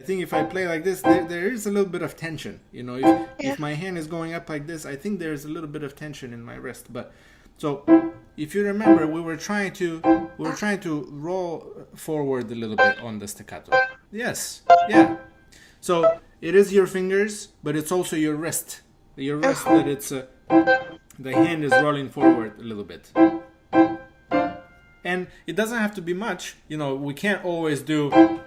I think if I play like this, there is a little bit of tension. You know, if my hand is going up like this, I think there's a little bit of tension in my wrist. But so if you remember, we were trying to roll forward a little bit on the staccato. Yes, yeah. So it is your fingers, but it's also your wrist. Your wrist that it's the hand is rolling forward a little bit. And it doesn't have to be much. You know, we can't always do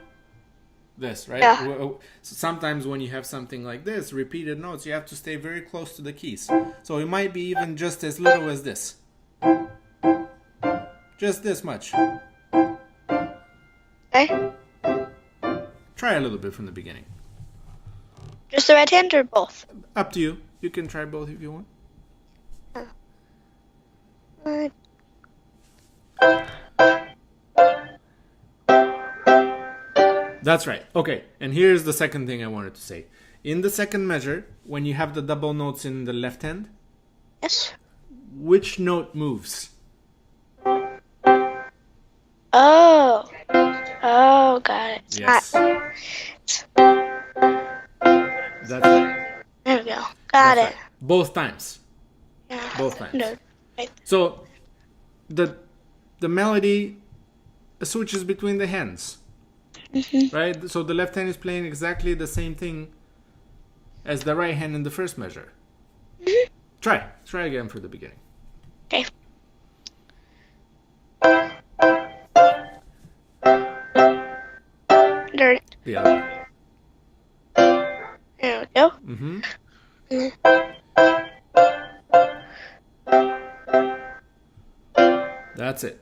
this, right? Yeah. Sometimes when you have something like this, repeated notes, you have to stay very close to the keys. So it might be even just as little as this. Just this much. Okay. Try a little bit from the beginning. Just the right hand or both? Up to you. You can try both if you want. That's right. Okay, and here's the second thing I wanted to say. In the second measure, when you have the double notes in the left hand, yes, which note moves? Oh, got it. Yes. That's right. There we go. Got it. Right. Both times. Yeah. Both times. No. Right. So the melody switches between the hands. Mm-hmm. Right? So the left hand is playing exactly the same thing as the right hand in the first measure. Mm-hmm. Try again for the beginning. Okay. Learn it. The other way. There we go. Mm-hmm. That's it.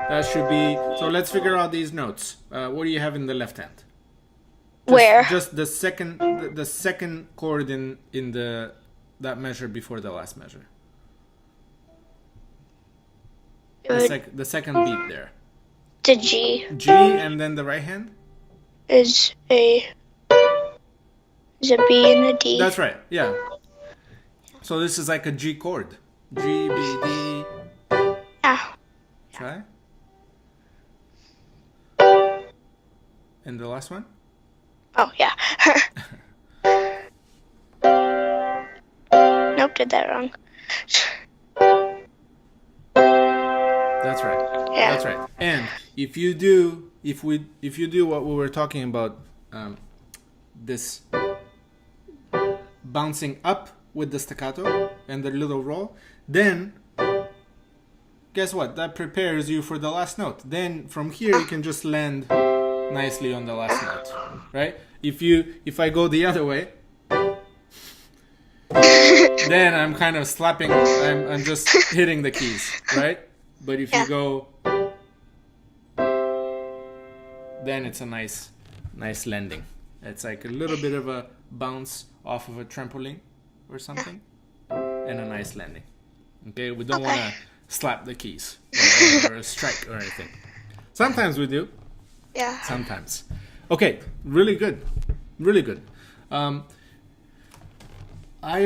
That should be. So let's figure out these notes. What do you have in the left hand? Where? Just the second chord in that measure before the last measure. The second beat there. The G. G, and then the right hand is a B and a D. That's right. Yeah. So this is like a G chord. G, B, D. Yeah. Try. And the last one? Oh, yeah. Nope, did that wrong. That's right. Yeah. That's right. And if you do what we were talking about, this bouncing up with the staccato and the little roll, then guess what? That prepares you for the last note. Then from here you can just land nicely on the last note, right? If I go the other way, then I'm kind of slapping. I'm just hitting the keys, right? But if you go, then it's a nice landing. It's like a little bit of a bounce off of a trampoline or something, and a nice landing. Okay, we don't want to slap the keys or strike or anything. Sometimes we do. Yeah. Sometimes. Okay, really good. Really good. I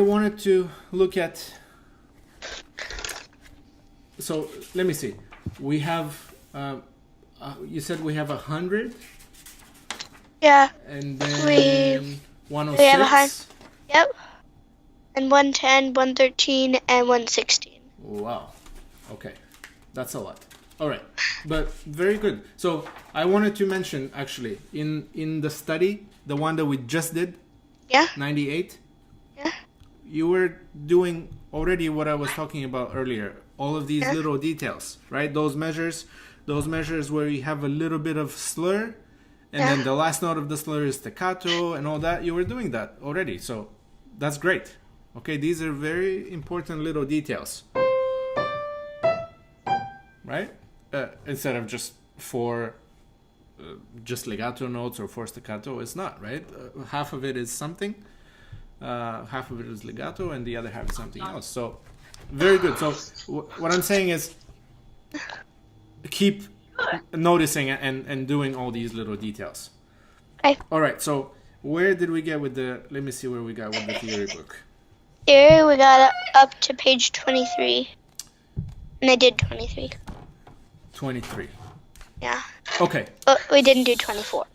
wanted to look at... So, let me see. We have... you said we have 100? Yeah. And then 106? We have yep. And 110, 113, and 116. Wow. Okay. That's a lot. All right. But very good. So I wanted to mention, actually, in the study, the one that we just did, 98, you were doing already what I was talking about earlier, all of these little details, right? Those measures where you have a little bit of slur, and then the last note of the slur is staccato and all that. You were doing that already, so that's great. Okay, these are very important little details, right? Instead of just just legato notes or 4 staccato, it's not, right? Half of it is something, half of it is legato, and the other half is something else. So, very good. So, what I'm saying is, keep noticing and doing all these little details. Okay. All right. So, Where did we get with the? Let me see where we got with the theory book. Here we got up to page 23. And I did 23. 23. Yeah. Okay. But we didn't do 24.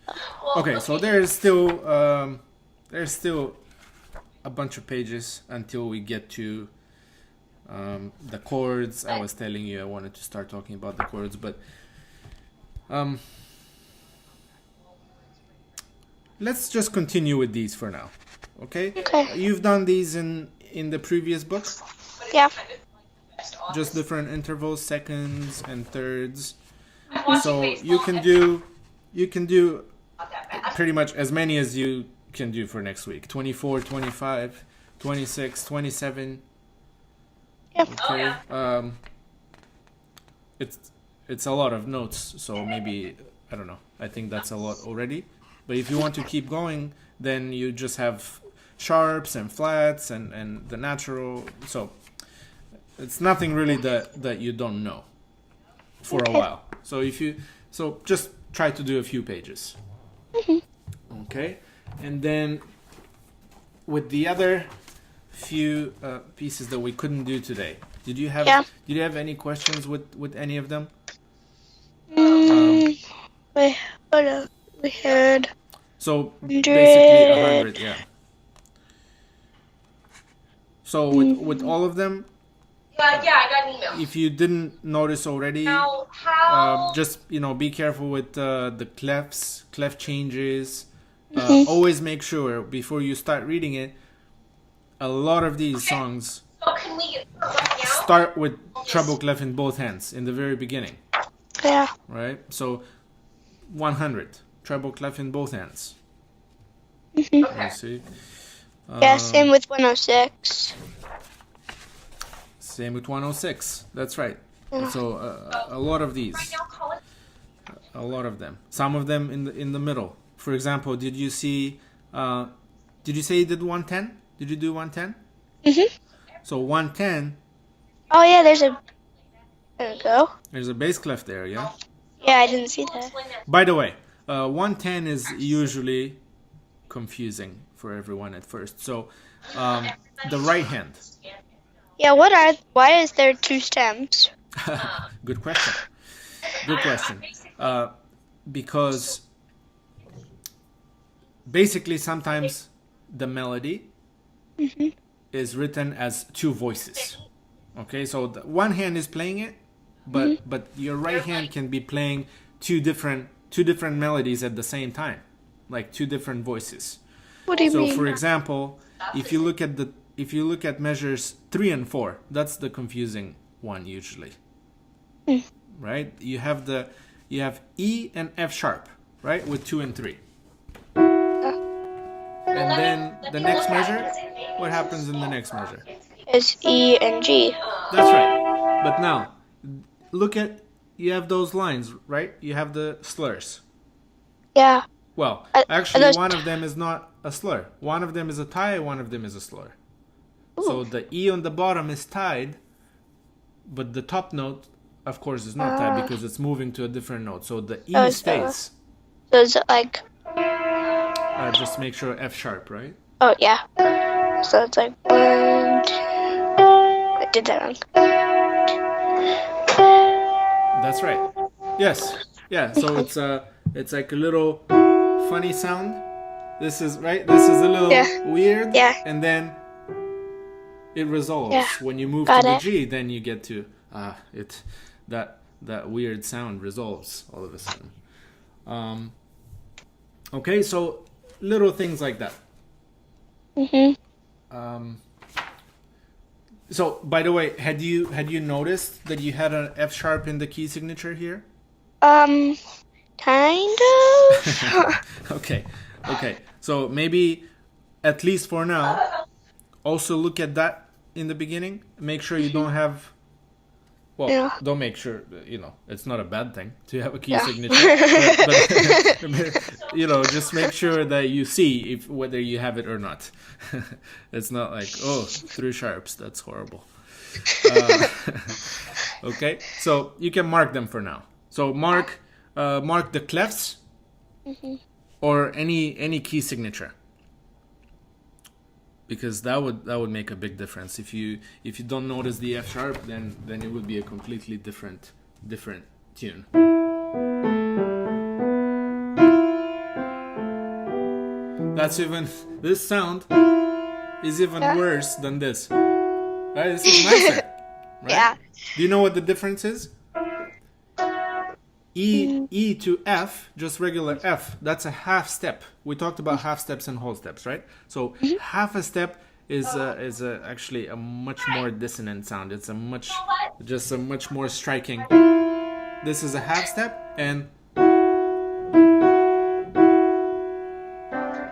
Okay, so there's still a bunch of pages until we get to the chords. I was telling you I wanted to start talking about the chords, but let's just continue with these for now. Okay? Okay. You've done these in the previous book? Yeah. Just different intervals, seconds and thirds. So you can do pretty much as many as you can do for next week. 24, 25, 26, 27. Yep. Okay. It's a lot of notes, so maybe I don't know. I think that's a lot already. But if you want to keep going, then you just have sharps and flats and the natural. So it's nothing really that you don't know for a while. So just try to do a few pages. Okay, and then with the other few pieces that we couldn't do today, did you have any questions with any of them? Wait, hold on. We had so basically 100, yeah. So with all of them, I got an email. if you didn't notice already, just be careful with the clef changes. Always make sure before you start reading it. A lot of these songs start with treble clef in both hands in the very beginning. Yeah. Right? So 100 treble clef in both hands. Let's see. Yeah, same with 106. Same with 106. That's right. So a lot of these, a lot of them. Some of them in the middle. For example, did you see? Did you say you did 110? Did you do 110? So 110. Oh yeah, there we go. There's a bass clef there, yeah. Yeah, I didn't see that. By the way, 110 is usually confusing for everyone at first. So the right hand. Yeah, why is there two stems? Good question. Good question. Because basically sometimes the melody is written as two voices. Okay, so one hand is playing it, but your right hand can be playing two different melodies at the same time, like two different voices. What do you mean? So for example, if you look at measures 3 and 4, that's the confusing one usually. Right? You have E and F sharp, right? With 2 and 3. And then the next measure, what happens in the next measure? It's E and G. That's right. But now, you have those lines, right? You have the slurs. Yeah. Well, actually one of them is not a slur. One of them is a tie, one of them is a slur. Ooh. So the E on the bottom is tied, but the top note, of course, is not tied because it's moving to a different note. So the E stays. So is it like... just make sure F sharp, right? Oh, yeah. So it's like 1, 2... I did that wrong. That's right. Yes. Yeah, so it's like a little funny sound. This is right. This is a little weird. Yeah. And then it resolves. Yeah. When you move to the G, then you get to that weird sound resolves all of a sudden. Okay, so little things like that. So by the way, had you noticed that you had an F sharp in the key signature here? Kind of. Okay. So maybe, at least for now, also look at that in the beginning. Make sure you don't have... Well, don't make sure, it's not a bad thing to have a key signature. But just make sure that you see whether you have it or not. It's not like, 3 sharps, that's horrible. Okay, so you can mark them for now. So mark the clefs or any key signature, because that would make a big difference. If you don't notice the F sharp, then it would be a completely different tune. This sound is even worse than this. Right? This is nicer. Right? Yeah. Do you know what the difference is? E to F, just regular F, that's a half step. We talked about half steps and whole steps, right? So half a step is actually a much more dissonant sound. It's a much more striking. This is a half step, and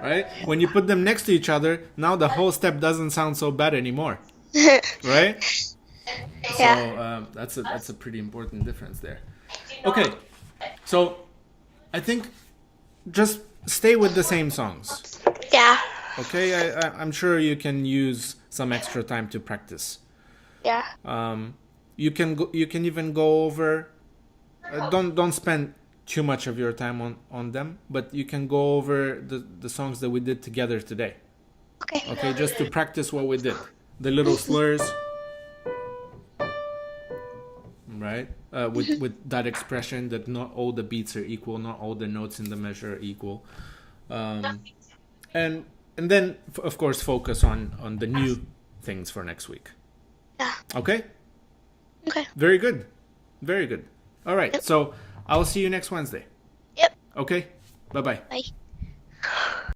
right? When you put them next to each other, now the whole step doesn't sound so bad anymore. Right? Yeah. So that's a pretty important difference there. Okay. So I think just stay with the same songs. Yeah. Okay? I'm sure you can use some extra time to practice. Yeah. You can even go over don't spend too much of your time on them, but you can go over the songs that we did together today. Okay, just to practice what we did. The little slurs, right? With that expression that not all the beats are equal, not all the notes in the measure are equal. And then, of course, focus on the new things for next week. Yeah. Okay? Okay. Very good. Very good. All right, Yep. so I'll see you next Wednesday. Yep. Okay? Bye-bye. Bye.